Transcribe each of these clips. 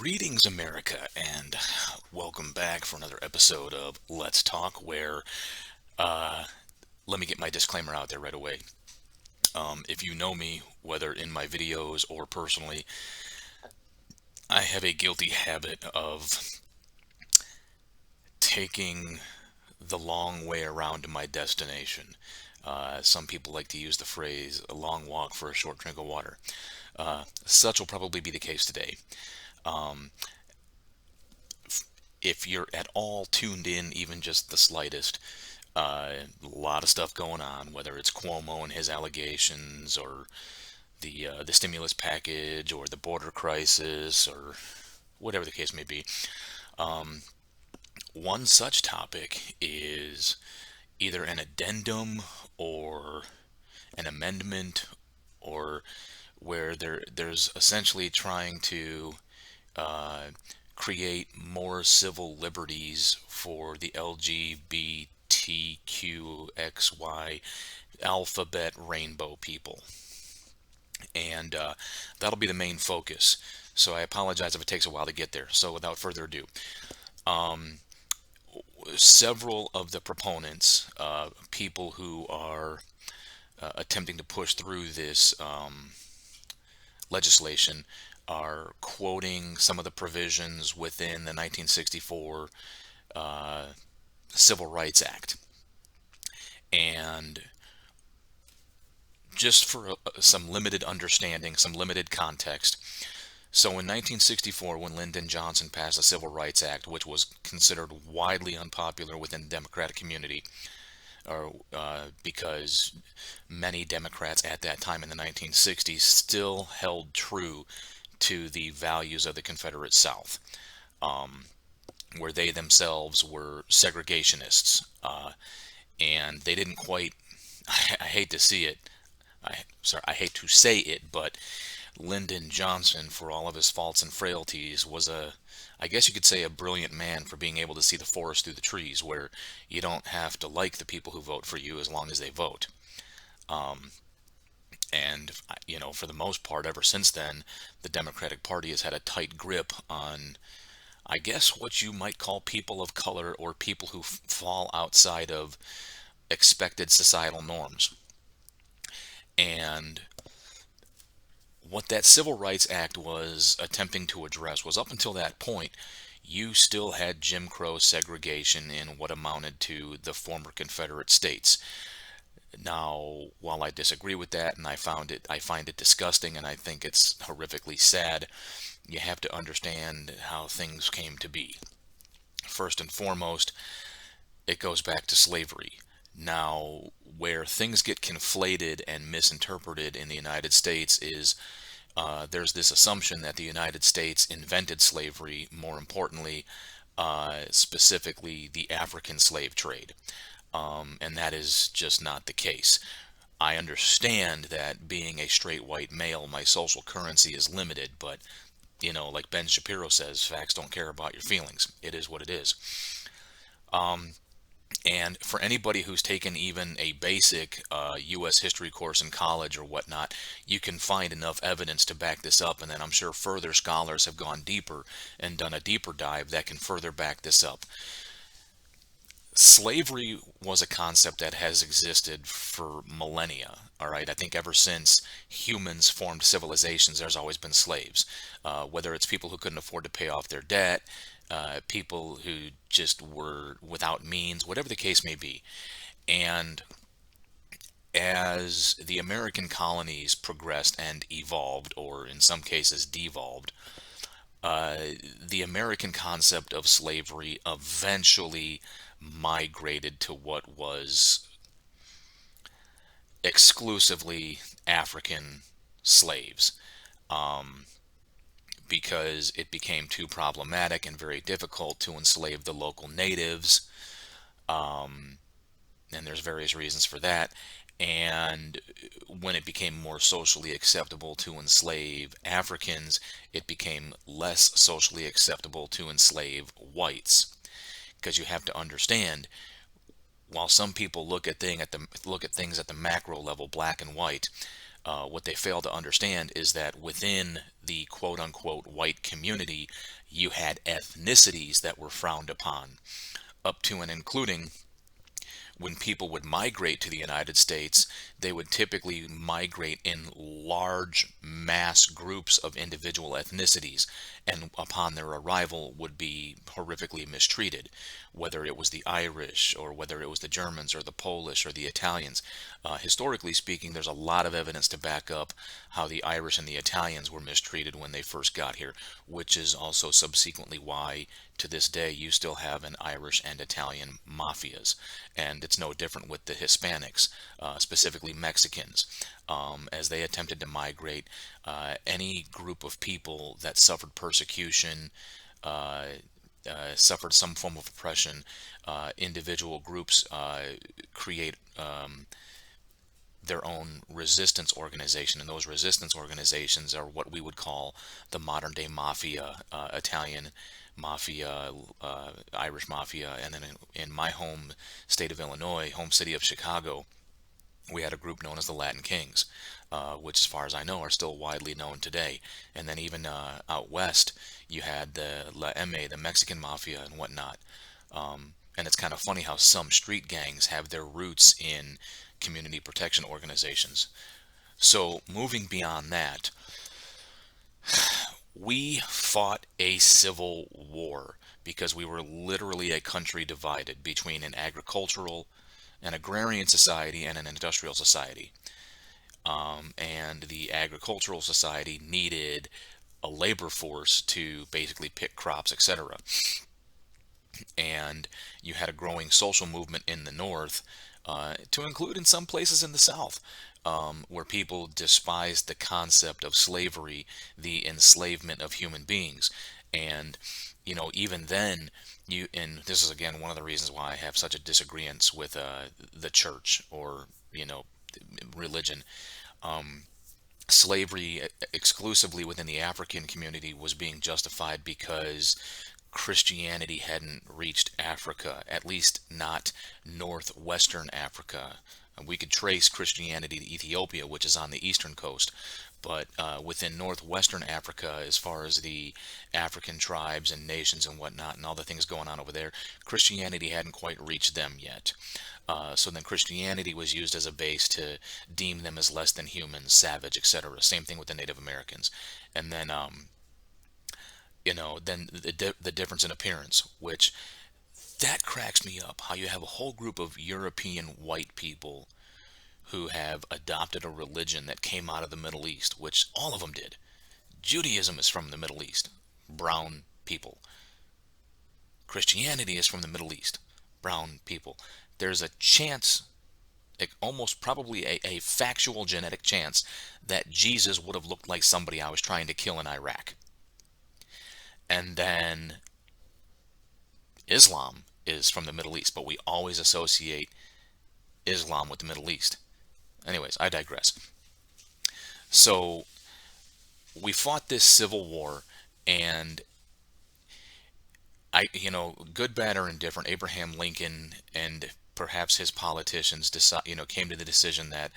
Greetings, America, and welcome back for another episode of Let's Talk. Where let me get my disclaimer out there right away. If you know me, whether in my videos or personally, I have a guilty habit of taking the long way around to my destination. Some people like to use the phrase "a long walk for a short drink of water." Such will probably be the case today. If you're at all tuned in, even just the slightest, a lot of stuff going on, whether it's Cuomo and his allegations, or the stimulus package, or the border crisis, or whatever the case may be. One such topic is either an addendum or an amendment, or where there's essentially trying to uh, create more civil liberties for the LGBTQXY alphabet rainbow people. And that'll be the main focus. So I apologize if it takes a while to get there. So without further ado, several of the proponents, people who are attempting to push through this legislation, are quoting some of the provisions within the 1964 Civil Rights Act. And just for some limited understanding, some limited context. So in 1964, when Lyndon Johnson passed the Civil Rights Act, which was considered widely unpopular within the Democratic community, or because many Democrats at that time in the 1960s still held true to the values of the Confederate South, where they themselves were segregationists, and they didn't quite. I hate to see it. I hate to say it, but Lyndon Johnson, for all of his faults and frailties, was I guess you could say, a brilliant man for being able to see the forest through the trees, where you don't have to like the people who vote for you as long as they vote. And, for the most part, ever since then, the Democratic Party has had a tight grip on, I guess, what you might call people of color, or people who fall outside of expected societal norms. And what that Civil Rights Act was attempting to address was, up until that point, you still had Jim Crow segregation in what amounted to the former Confederate states. Now, while I disagree with that, and I find it disgusting, and I think it's horrifically sad, you have to understand how things came to be. First and foremost, it goes back to slavery. Now, where things get conflated and misinterpreted in the United States is, there's this assumption that the United States invented slavery, more importantly, specifically the African slave trade. And that is just not the case. I understand that, being a straight white male, my social currency is limited, but, like Ben Shapiro says, facts don't care about your feelings. It is what it is. And for anybody who's taken even a basic U.S. history course in college or whatnot, you can find enough evidence to back this up. And then I'm sure further scholars have gone deeper and done a deeper dive that can further back this up. Slavery was a concept that has existed for millennia. All right, I think ever since humans formed civilizations, there's always been slaves. Whether it's people who couldn't afford to pay off their debt, people who just were without means, whatever the case may be. And as the American colonies progressed and evolved, or in some cases devolved, uh, the American concept of slavery eventually migrated to what was exclusively African slaves, because it became too problematic and very difficult to enslave the local natives. And there's various reasons for that. And when it became more socially acceptable to enslave Africans, it became less socially acceptable to enslave whites. Because you have to understand, while some people look at things at the macro level, black and white, What they fail to understand is that within the quote unquote white community, you had ethnicities that were frowned upon, up to and including when people would migrate to the United States, they would typically migrate in large mass groups of individual ethnicities, and upon their arrival would be horrifically mistreated, whether it was the Irish or whether it was the Germans or the Polish or the Italians. Historically speaking, there's a lot of evidence to back up how the Irish and the Italians were mistreated when they first got here, which is also subsequently why to this day you still have an Irish and Italian mafias. And it's no different with the Hispanics, specifically Mexicans. As they attempted to migrate, any group of people that suffered persecution, uh, suffered some form of oppression, individual groups create their own resistance organization, and those resistance organizations are what we would call the modern day mafia, Italian mafia, Irish mafia. And then in my home state of Illinois, home city of Chicago, we had a group known as the Latin Kings, which, as far as I know, are still widely known today. And then even out west, you had the La M, the Mexican mafia, and whatnot. And it's kind of funny how some street gangs have their roots in community protection organizations. So, moving beyond that, we fought a civil war because we were literally a country divided between an agricultural, an agrarian society, and an industrial society. And the agricultural society needed a labor force to basically pick crops, etc. And you had a growing social movement in the North, to include in some places in the South, where people despised the concept of slavery, the enslavement of human beings. And, even then, and this is again one of the reasons why I have such a disagreement with the church or, religion. Slavery exclusively within the African community was being justified because Christianity hadn't reached Africa, at least not northwestern Africa. We could trace Christianity to Ethiopia, which is on the eastern coast, but within northwestern Africa, as far as the African tribes and nations and whatnot, and all the things going on over there, Christianity hadn't quite reached them yet. So then Christianity was used as a base to deem them as less than human, savage, etc. Same thing with the Native Americans. And then then the difference in appearance, which that cracks me up. How you have a whole group of European white people who have adopted a religion that came out of the Middle East, which all of them did. Judaism is from the Middle East, brown people. Christianity is from the Middle East, brown people. There's a chance, almost probably a factual genetic chance, that Jesus would have looked like somebody I was trying to kill in Iraq. And then Islam is from the Middle East, but we always associate Islam with the Middle East. Anyways, I digress. So we fought this civil war, and good, bad, or indifferent, Abraham Lincoln and perhaps his politicians came to the decision that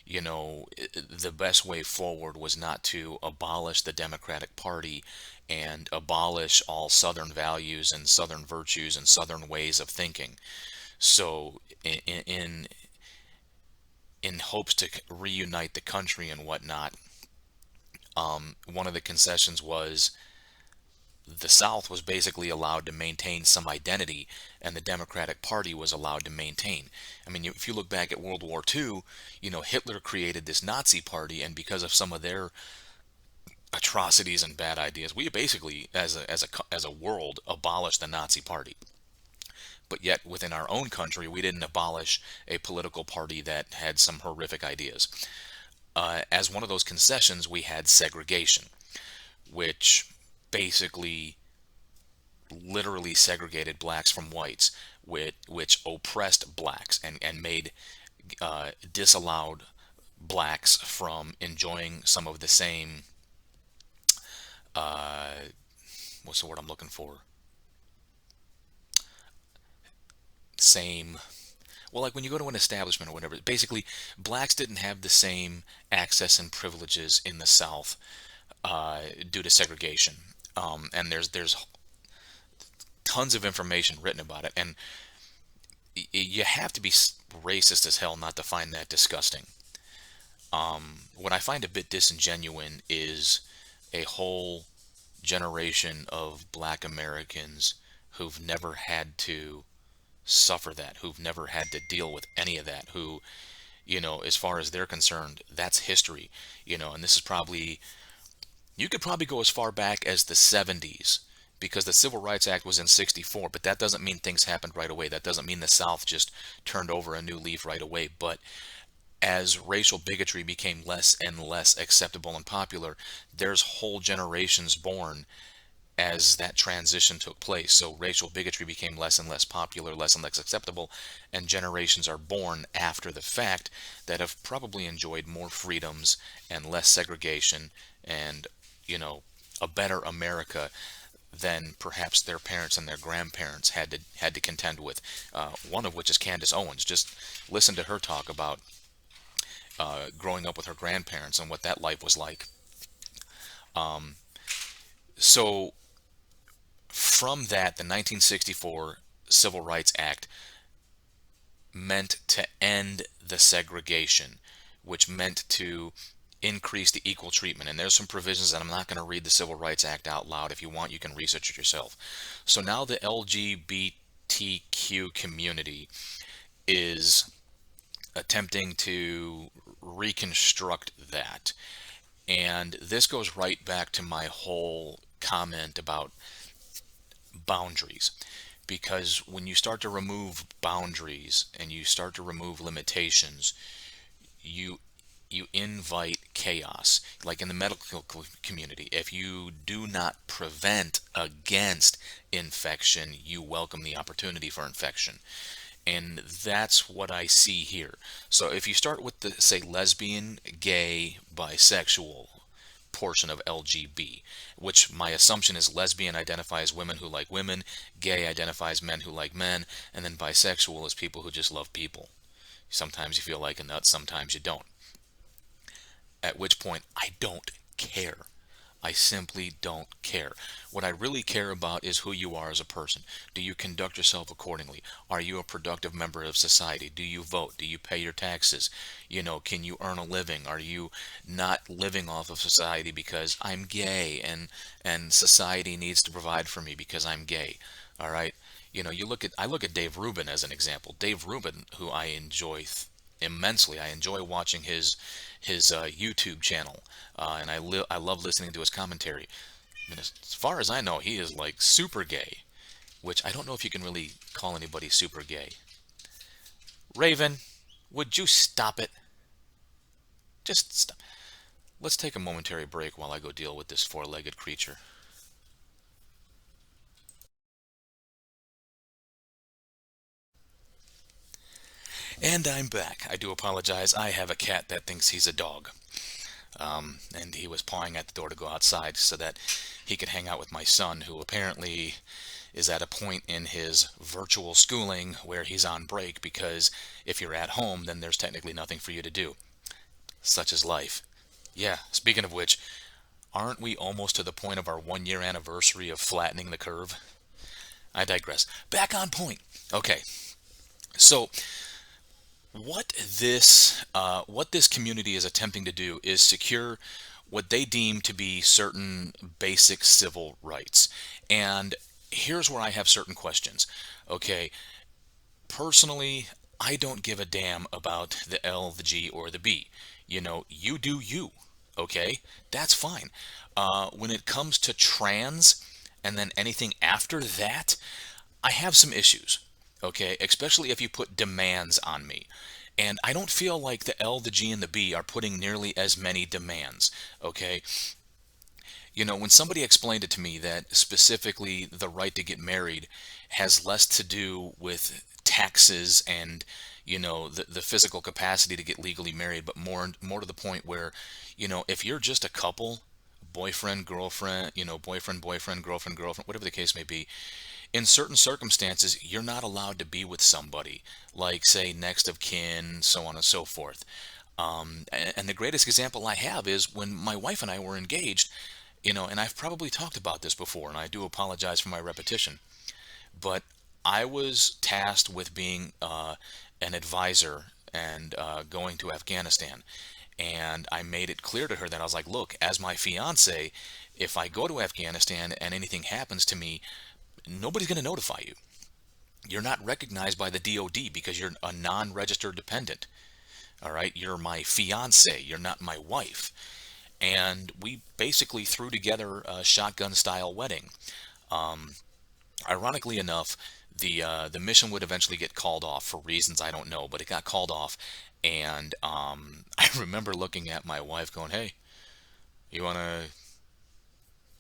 the best way forward was not to abolish the Democratic Party and abolish all Southern values and Southern virtues and Southern ways of thinking. So, in hopes to reunite the country and whatnot, one of the concessions was the South was basically allowed to maintain some identity, and the Democratic Party was allowed to maintain. I mean, if you look back at World War II, Hitler created this Nazi party, and because of some of their atrocities and bad ideas, we basically, as a world, abolished the Nazi party. But yet, within our own country, we didn't abolish a political party that had some horrific ideas. As one of those concessions, we had segregation, which basically literally segregated blacks from whites, which oppressed blacks and made disallowed blacks from enjoying some of the same uh, what's the word I'm looking for? Same. Well, like when you go to an establishment or whatever, basically, blacks didn't have the same access and privileges in the South due to segregation. And there's tons of information written about it, and you have to be racist as hell not to find that disgusting. What I find a bit disingenuous is a whole generation of black Americans who've never had to suffer that, who've never had to deal with any of that, who, as far as they're concerned, that's history, and this is probably, you could probably go as far back as the 70s because the Civil Rights Act was in 64, but that doesn't mean things happened right away. That doesn't mean the South just turned over a new leaf right away. But as racial bigotry became less and less acceptable and popular, there's whole generations born as that transition took place. So racial bigotry became less and less popular, less and less acceptable, and generations are born after the fact that have probably enjoyed more freedoms and less segregation and, you know, a better America than perhaps their parents and their grandparents had to contend with. One of which is Candace Owens. Just listen to her talk about growing up with her grandparents and what that life was like. So from that, the 1964 Civil Rights Act meant to end the segregation, which meant to increase the equal treatment. And there's some provisions, and I'm not going to read the Civil Rights Act out loud. If you want, you can research it yourself. So now the LGBTQ community is attempting to reconstruct that. And this goes right back to my whole comment about boundaries. Because when you start to remove boundaries and you start to remove limitations, you you invite chaos. Like in the medical community, if you do not prevent against infection, you welcome the opportunity for infection. And that's what I see here. So if you start with the, say, lesbian, gay, bisexual portion of LGB, which my assumption is lesbian identifies women who like women, gay identifies men who like men, and then bisexual is people who just love people. Sometimes you feel like a nut, sometimes you don't. At which point, I don't care. I simply don't care. What I really care about is who you are as a person. Do you conduct yourself accordingly? Are you a productive member of society? Do you vote? Do you pay your taxes? Can you earn a living? Are you not living off of society because I'm gay and society needs to provide for me because I'm gay? All right. I look at Dave Rubin as an example. Dave Rubin, who I enjoy immensely. I enjoy watching his YouTube channel, and I love listening to his commentary. I mean, as far as I know, he is like super gay, which I don't know if you can really call anybody super gay. Raven, would you stop it? Just stop. Let's take a momentary break while I go deal with this four-legged creature. And I'm back. I do apologize. I have a cat that thinks he's a dog. And he was pawing at the door to go outside so that he could hang out with my son, who apparently is at a point in his virtual schooling where he's on break because if you're at home, then there's technically nothing for you to do. Such is life. Yeah, speaking of which, aren't we almost to the point of our 1 year anniversary of flattening the curve? I digress. Back on point. Okay, so what this community is attempting to do is secure what they deem to be certain basic civil rights. And here's where I have certain questions. Okay, personally, I don't give a damn about the L, the G, or the B. You do you. Okay, that's fine. When it comes to trans and then anything after that, I have some issues, okay? Especially if you put demands on me. And I don't feel like the L, the G, and the B are putting nearly as many demands, okay? When somebody explained it to me that specifically the right to get married has less to do with taxes and the physical capacity to get legally married, but more to the point where if you're just a couple, boyfriend girlfriend, boyfriend boyfriend, girlfriend girlfriend, whatever the case may be, in certain circumstances, you're not allowed to be with somebody, like, say, next of kin, so on and so forth. And the greatest example I have is when my wife and I were engaged, and I've probably talked about this before, and I do apologize for my repetition, but I was tasked with being an advisor and going to Afghanistan. And I made it clear to her that I was like, look, as my fiance, if I go to Afghanistan and anything happens to me, nobody's going to notify you. You're not recognized by the DOD because you're a non-registered dependent. All right, you're my fiance, you're not my wife. And we basically threw together a shotgun style wedding. Um, Ironically enough, the mission would eventually get called off for reasons I don't know, but it got called off. And I remember looking at my wife going, "Hey, you want to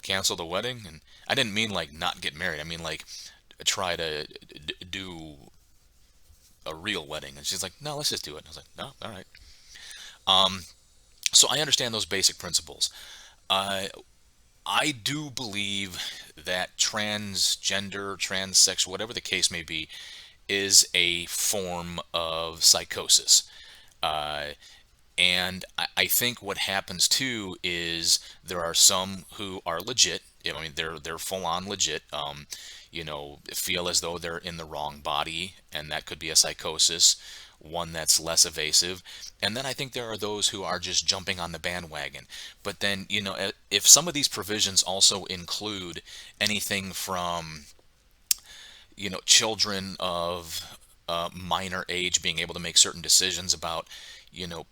cancel the wedding?" And I didn't mean like not get married. I mean like try to do a real wedding. And she's like, "No, let's just do it." And I was like, "No, all right." Um, so I understand those basic principles. Uh, I do believe that transgender, transsexual, whatever the case may be, is a form of psychosis. Uh, and I think what happens too is there are some who are legit. I mean, they're full on legit. Feel as though they're in the wrong body, and that could be a psychosis, one that's less evasive. And then I think there are those who are just jumping on the bandwagon. But then, if some of these provisions also include anything from, children of minor age being able to make certain decisions about,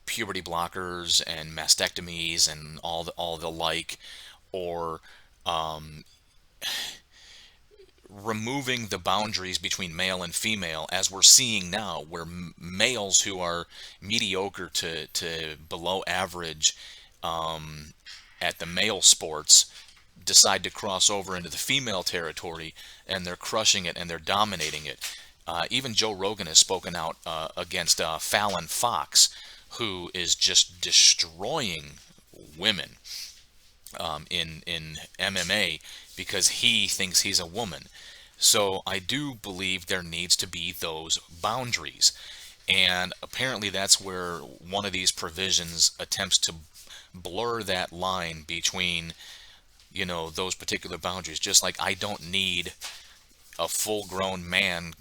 puberty blockers and mastectomies and all the like, or removing the boundaries between male and female, as we're seeing now, where males who are mediocre to below average at the male sports decide to cross over into the female territory, and they're crushing it and they're dominating it. Even Joe Rogan has spoken out against Fallon Fox, who is just destroying women in MMA because he thinks he's a woman. So I do believe there needs to be those boundaries. And apparently that's where one of these provisions attempts to blur that line between, those particular boundaries. Just like I don't need a full-grown man,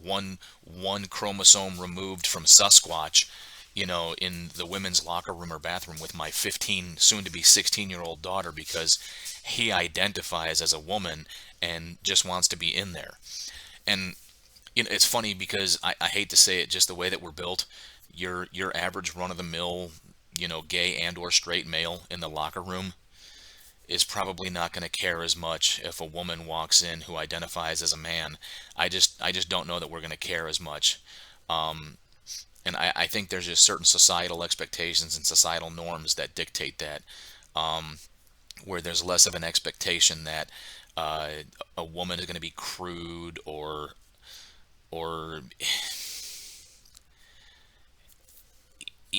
one chromosome removed from Sasquatch, in the women's locker room or bathroom with my 15, soon to be 16-year-old daughter because he identifies as a woman and just wants to be in there. And it's funny because I hate to say it, just the way that we're built, your average run-of-the-mill, gay and or straight male in the locker room is probably not going to care as much if a woman walks in who identifies as a man. I just don't know that we're going to care as much. And I think there's just certain societal expectations and societal norms that dictate that, where there's less of an expectation that uh, a woman is going to be crude or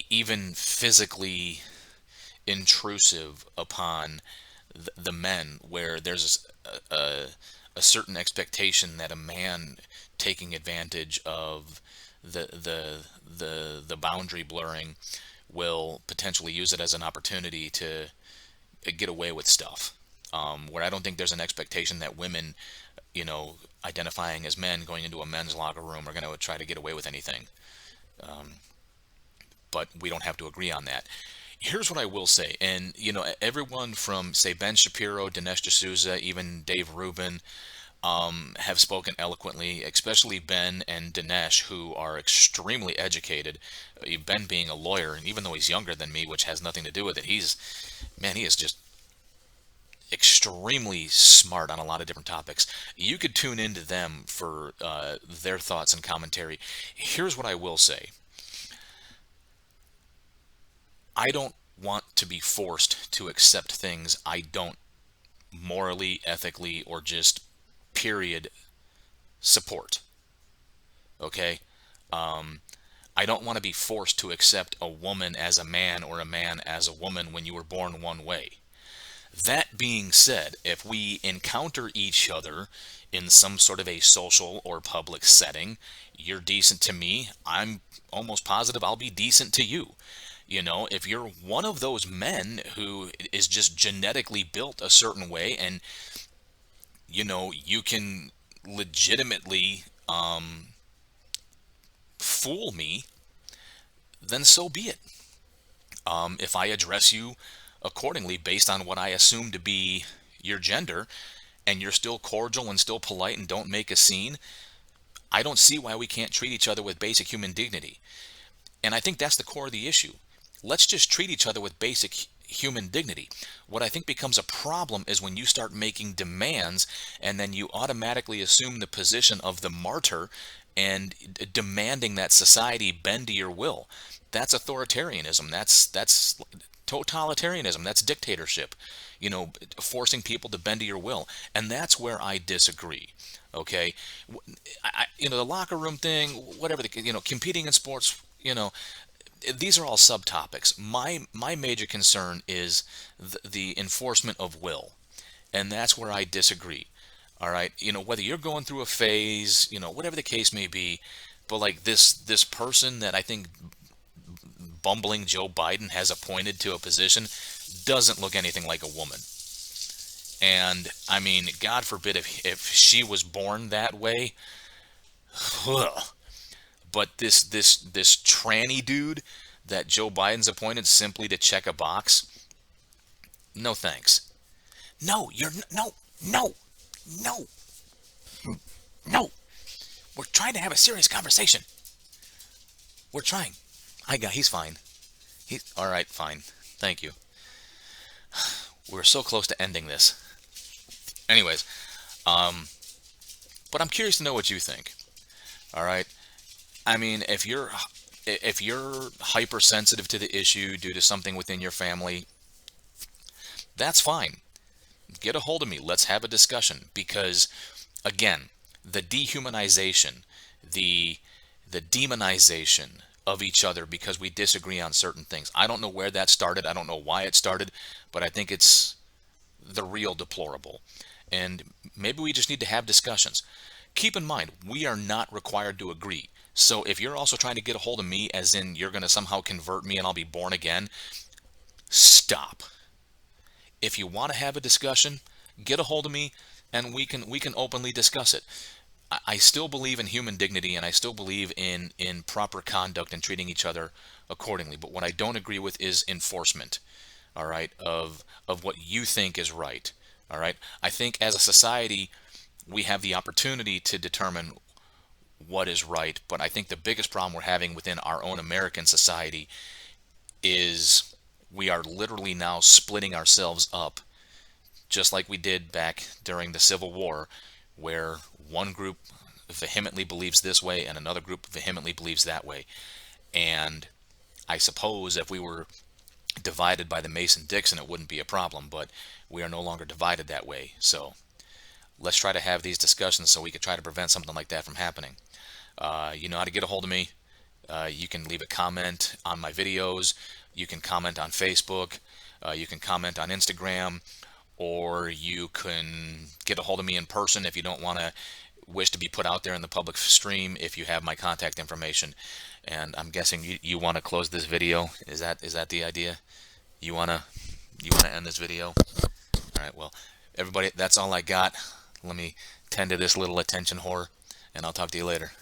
even physically intrusive upon the men, where there's a certain expectation that a man taking advantage of the boundary blurring will potentially use it as an opportunity to get away with stuff. Where I don't think there's an expectation that women, identifying as men going into a men's locker room are going to try to get away with anything. But we don't have to agree on that. Here's what I will say, and everyone from, say, Ben Shapiro, Dinesh D'Souza, even Dave Rubin, have spoken eloquently, especially Ben and Dinesh, who are extremely educated. Ben being a lawyer, and even though he's younger than me, which has nothing to do with it, he is just extremely smart on a lot of different topics. You could tune into them for their thoughts and commentary. Here's what I will say. I don't want to be forced to accept things I don't morally, ethically, or just period support. Okay? I don't want to be forced to accept a woman as a man or a man as a woman when you were born one way. That being said, if we encounter each other in some sort of a social or public setting, you're decent to me, I'm almost positive I'll be decent to you. You know, if you're one of those men who is just genetically built a certain way and, you can legitimately fool me, then so be it. If I address you accordingly based on what I assume to be your gender, and you're still cordial and still polite and don't make a scene, I don't see why we can't treat each other with basic human dignity. And I think that's the core of the issue. Let's just treat each other with basic human dignity. What I think becomes a problem is when you start making demands and then you automatically assume the position of the martyr and demanding that society bend to your will. That's authoritarianism. That's totalitarianism. That's dictatorship. Forcing people to bend to your will. And that's where I disagree. Okay, the locker room thing, whatever competing in sports, these are all subtopics. My major concern is the enforcement of will, and that's where I disagree. All right, whether you're going through a phase, whatever the case may be, but like this person that I think bumbling Joe Biden has appointed to a position doesn't look anything like a woman. And I mean, God forbid if she was born that way. But this tranny dude that Joe Biden's appointed simply to check a box, no thanks. No, no, no, no, no. We're trying to have a serious conversation. We're trying. He's fine. He's all right. Fine. Thank you. We're so close to ending this. Anyways, but I'm curious to know what you think. All right. I mean, if you're hypersensitive to the issue due to something within your family, that's fine. Get a hold of me. Let's have a discussion because again, the dehumanization, the the demonization of each other because we disagree on certain things. I don't know where that started. I don't know why it started, but I think it's the real deplorable. And maybe we just need to have discussions. Keep in mind, we are not required to agree. So if you're also trying to get a hold of me, as in you're going to somehow convert me and I'll be born again, stop. If you want to have a discussion, get a hold of me and we can openly discuss it. I still believe in human dignity and I still believe in proper conduct and treating each other accordingly. But what I don't agree with is enforcement, all right, of what you think is right. All right. I think as a society we have the opportunity to determine what is right, but I think the biggest problem we're having within our own American society is we are literally now splitting ourselves up just like we did back during the Civil War, where one group vehemently believes this way and another group vehemently believes that way. And I suppose if we were divided by the Mason-Dixon, it wouldn't be a problem, but we are no longer divided that way. So let's try to have these discussions so we could try to prevent something like that from happening. You know how to get a hold of me. You can leave a comment on my videos. You can comment on Facebook. You can comment on Instagram, or you can get a hold of me in person if you don't want to wish to be put out there in the public stream. If you have my contact information, and I'm guessing you want to close this video. Is that the idea? You want to end this video? All right. Well, everybody, that's all I got. Let me tend to this little attention whore, and I'll talk to you later.